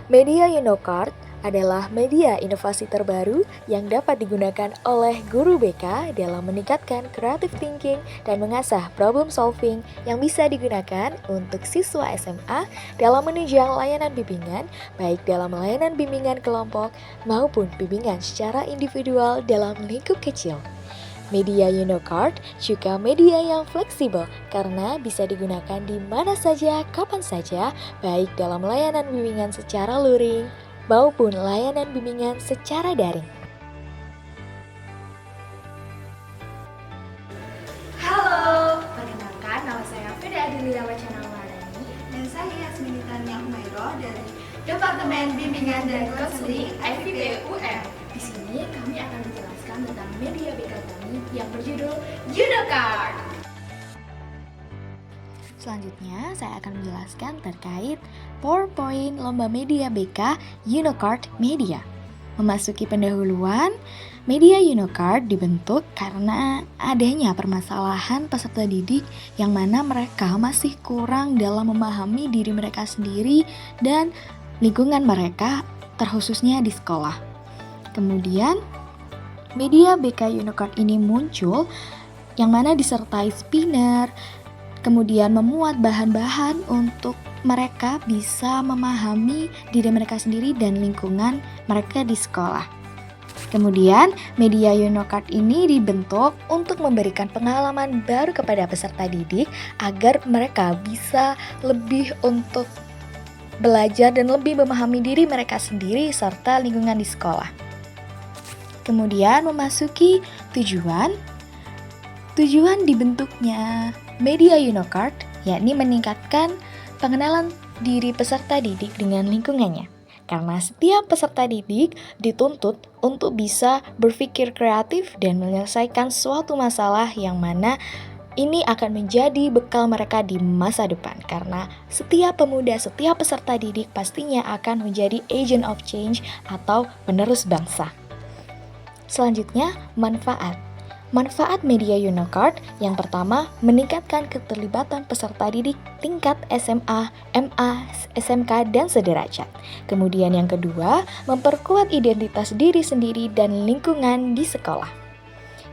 Media Unocard adalah media inovasi terbaru yang dapat digunakan oleh guru BK dalam meningkatkan creative thinking dan mengasah problem solving yang bisa digunakan untuk siswa SMA dalam menunjang layanan bimbingan, baik dalam layanan bimbingan kelompok maupun bimbingan secara individual dalam lingkup kecil. Media Unocard juga media yang fleksibel karena bisa digunakan di mana saja, kapan saja, baik dalam layanan bimbingan secara luring maupun layanan bimbingan secara daring. Halo, perkenalkan nama saya Fida Adilia Wacana Wardani Dan saya Yasmini Tania Umairo dari Departemen Bimbingan dan Konseling IVB UM. Di sini kami akan menjelaskan tentang media BK kami yang berjudul Unocard. Selanjutnya, saya akan menjelaskan terkait PowerPoint Lomba Media BK Unocard Media. Memasuki pendahuluan, media Unocard dibentuk karena adanya permasalahan peserta didik yang mana mereka masih kurang dalam memahami diri mereka sendiri dan lingkungan mereka, terkhususnya di sekolah. Kemudian, media BK Unocard ini muncul yang mana disertai spinner, kemudian memuat bahan-bahan untuk mereka bisa memahami diri mereka sendiri dan lingkungan mereka di sekolah. Kemudian, media Unocard ini dibentuk untuk memberikan pengalaman baru kepada peserta didik agar mereka bisa lebih untuk belajar dan lebih memahami diri mereka sendiri serta lingkungan di sekolah. Kemudian memasuki tujuan dibentuknya media Unocard, yakni meningkatkan pengenalan diri peserta didik dengan lingkungannya. Karena setiap peserta didik dituntut untuk bisa berpikir kreatif dan menyelesaikan suatu masalah yang mana ini akan menjadi bekal mereka di masa depan. Karena setiap pemuda, setiap peserta didik pastinya akan menjadi agent of change atau penerus bangsa. Selanjutnya, manfaat. Manfaat media Unocard yang pertama, meningkatkan keterlibatan peserta didik tingkat SMA, MA, SMK, dan sederajat. Kemudian yang kedua, memperkuat identitas diri sendiri dan lingkungan di sekolah.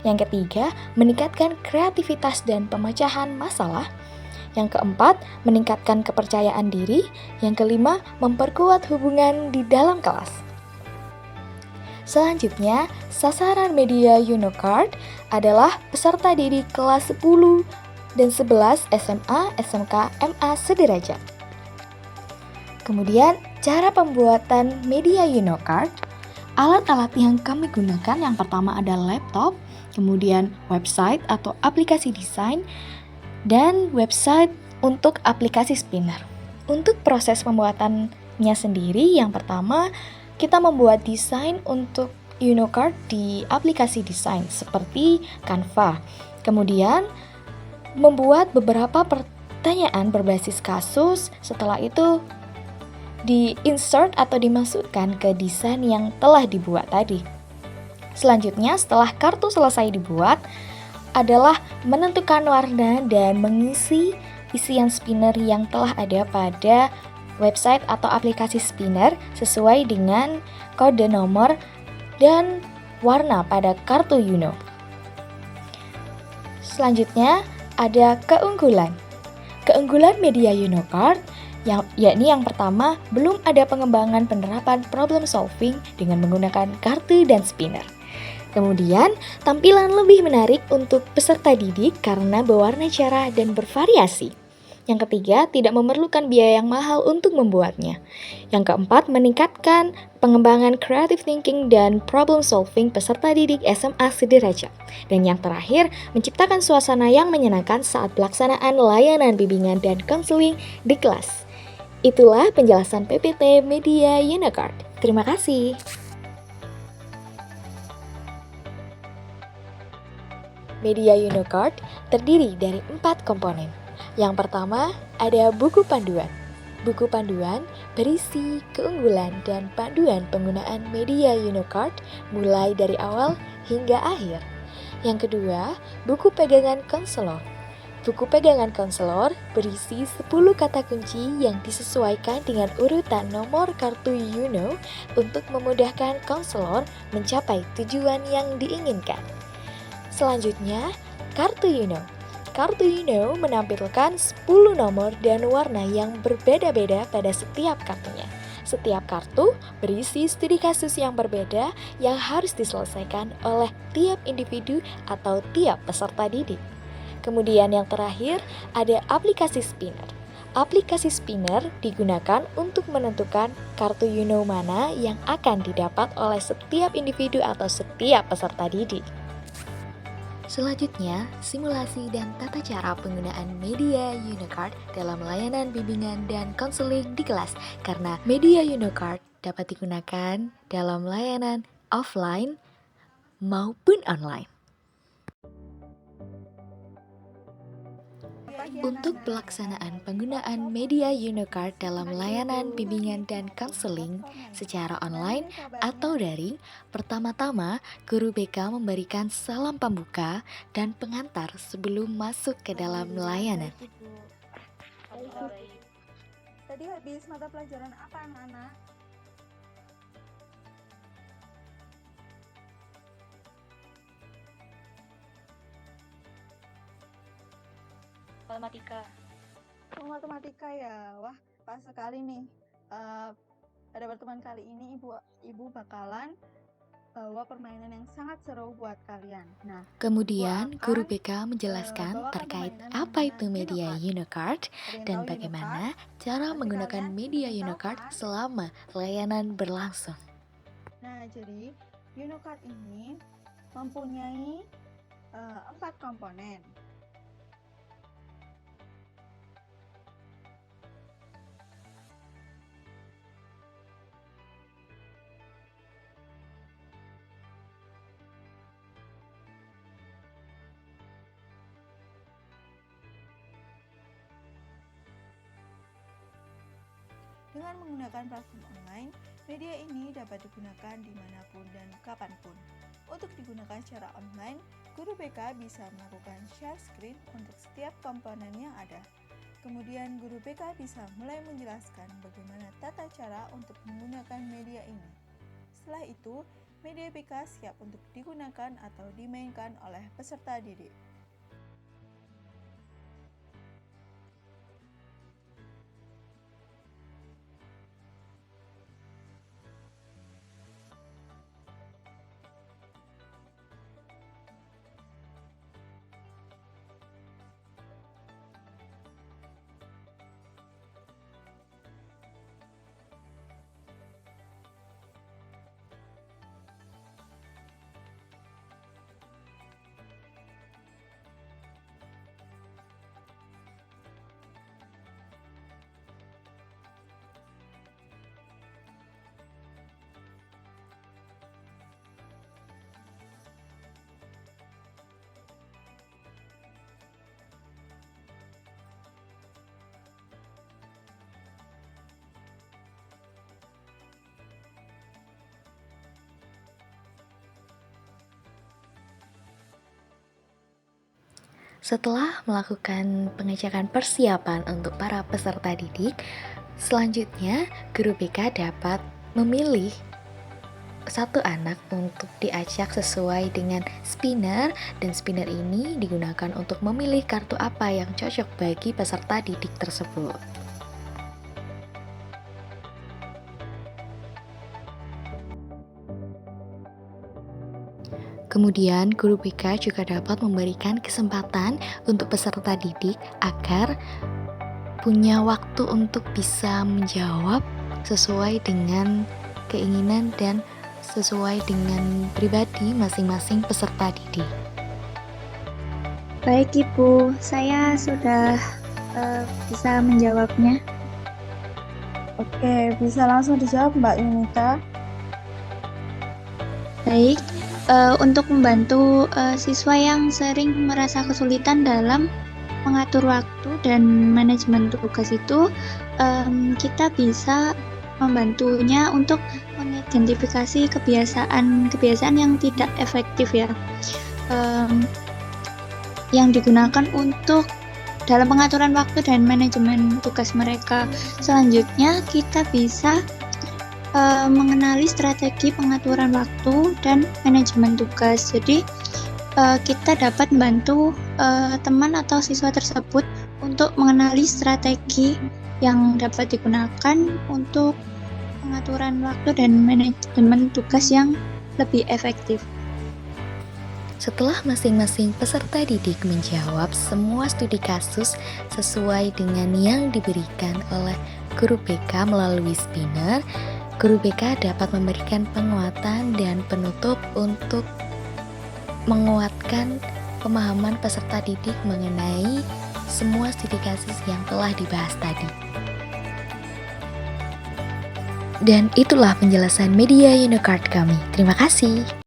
Yang ketiga, meningkatkan kreativitas dan pemecahan masalah. Yang keempat, meningkatkan kepercayaan diri. Yang kelima, memperkuat hubungan di dalam kelas. Selanjutnya, sasaran media Unocard adalah peserta didik kelas 10 dan 11 SMA, SMK, MA sederajat. Kemudian, cara pembuatan media Unocard. Alat-alat yang kami gunakan yang pertama adalah laptop, kemudian website atau aplikasi desain, dan website untuk aplikasi spinner. Untuk proses pembuatannya sendiri, yang pertama kita membuat desain untuk Unocard di aplikasi desain seperti Canva. Kemudian membuat beberapa pertanyaan berbasis kasus, setelah itu di-insert atau dimasukkan ke desain yang telah dibuat tadi. Selanjutnya, setelah kartu selesai dibuat, adalah menentukan warna dan mengisi isian spinner yang telah ada pada website atau aplikasi spinner sesuai dengan kode nomor dan warna pada kartu Uno. Selanjutnya ada keunggulan. Keunggulan media Unocard yakni yang pertama, belum ada pengembangan penerapan problem solving dengan menggunakan kartu dan spinner. Kemudian, tampilan lebih menarik untuk peserta didik karena berwarna cerah dan bervariasi. Yang ketiga, tidak memerlukan biaya yang mahal untuk membuatnya. Yang keempat, meningkatkan pengembangan creative thinking dan problem solving peserta didik SMA sederajat. Dan yang terakhir, menciptakan suasana yang menyenangkan saat pelaksanaan layanan bimbingan dan konseling di kelas. Itulah penjelasan PPT Media Unocard. Terima kasih. Media Unocard terdiri dari 4 komponen. Yang pertama, ada buku panduan. Buku panduan berisi keunggulan dan panduan penggunaan media Unocard mulai dari awal hingga akhir. Yang kedua, buku pegangan konselor. Buku pegangan konselor berisi 10 kata kunci yang disesuaikan dengan urutan nomor kartu UNO untuk memudahkan konselor mencapai tujuan yang diinginkan. Selanjutnya, kartu UNO. Kartu UNO menampilkan 10 nomor dan warna yang berbeda-beda pada setiap kartunya. Setiap kartu berisi studi kasus yang berbeda yang harus diselesaikan oleh tiap individu atau tiap peserta didik. Kemudian yang terakhir ada aplikasi spinner. Aplikasi spinner digunakan untuk menentukan kartu UNO mana yang akan didapat oleh setiap individu atau setiap peserta didik. Selanjutnya, simulasi dan tata cara penggunaan media UNOCARD dalam layanan bimbingan dan konseling di kelas, karena media UNOCARD dapat digunakan dalam layanan offline maupun online. Untuk pelaksanaan penggunaan media UNOCARD dalam layanan bimbingan dan konseling secara online atau daring, pertama-tama guru BK memberikan salam pembuka dan pengantar sebelum masuk ke dalam layanan. Tadi habis mata pelajaran apa anak-anak? Matematika. Matematika ya, wah pas sekali nih. Pada pertemuan kali ini ibu bakalan bawa permainan yang sangat seru buat kalian. Nah, kemudian guru BK menjelaskan terkait apa itu media UNOCARD dan bagaimana cara menggunakan media UNOCARD selama layanan berlangsung. Nah, jadi UNOCARD ini mempunyai 4 komponen. Dengan menggunakan platform online, media ini dapat digunakan dimanapun dan kapanpun. Untuk digunakan secara online, guru BK bisa melakukan share screen untuk setiap komponen yang ada. Kemudian guru BK bisa mulai menjelaskan bagaimana tata cara untuk menggunakan media ini. Setelah itu, media BK siap untuk digunakan atau dimainkan oleh peserta didik. Setelah melakukan pengecekan persiapan untuk para peserta didik, selanjutnya guru BK dapat memilih satu anak untuk diacak sesuai dengan spinner, dan spinner ini digunakan untuk memilih kartu apa yang cocok bagi peserta didik tersebut. Kemudian, guru BK juga dapat memberikan kesempatan untuk peserta didik agar punya waktu untuk bisa menjawab sesuai dengan keinginan dan sesuai dengan pribadi masing-masing peserta didik. Baik Ibu, saya sudah bisa menjawabnya. Oke, bisa langsung dijawab Mbak Yunita. Baik, untuk membantu siswa yang sering merasa kesulitan dalam mengatur waktu dan manajemen tugas itu, kita bisa membantunya untuk mengidentifikasi kebiasaan yang tidak efektif ya, yang digunakan untuk dalam pengaturan waktu dan manajemen tugas mereka. Selanjutnya kita bisa mengenali strategi pengaturan waktu dan manajemen tugas. Jadi kita dapat membantu teman atau siswa tersebut untuk mengenali strategi yang dapat digunakan untuk pengaturan waktu dan manajemen tugas yang lebih efektif. Setelah masing-masing peserta didik menjawab semua studi kasus sesuai dengan yang diberikan oleh guru BK melalui spinner, guru BK dapat memberikan penguatan dan penutup untuk menguatkan pemahaman peserta didik mengenai semua studi kasus yang telah dibahas tadi. Dan itulah penjelasan media Unocard kami. Terima kasih.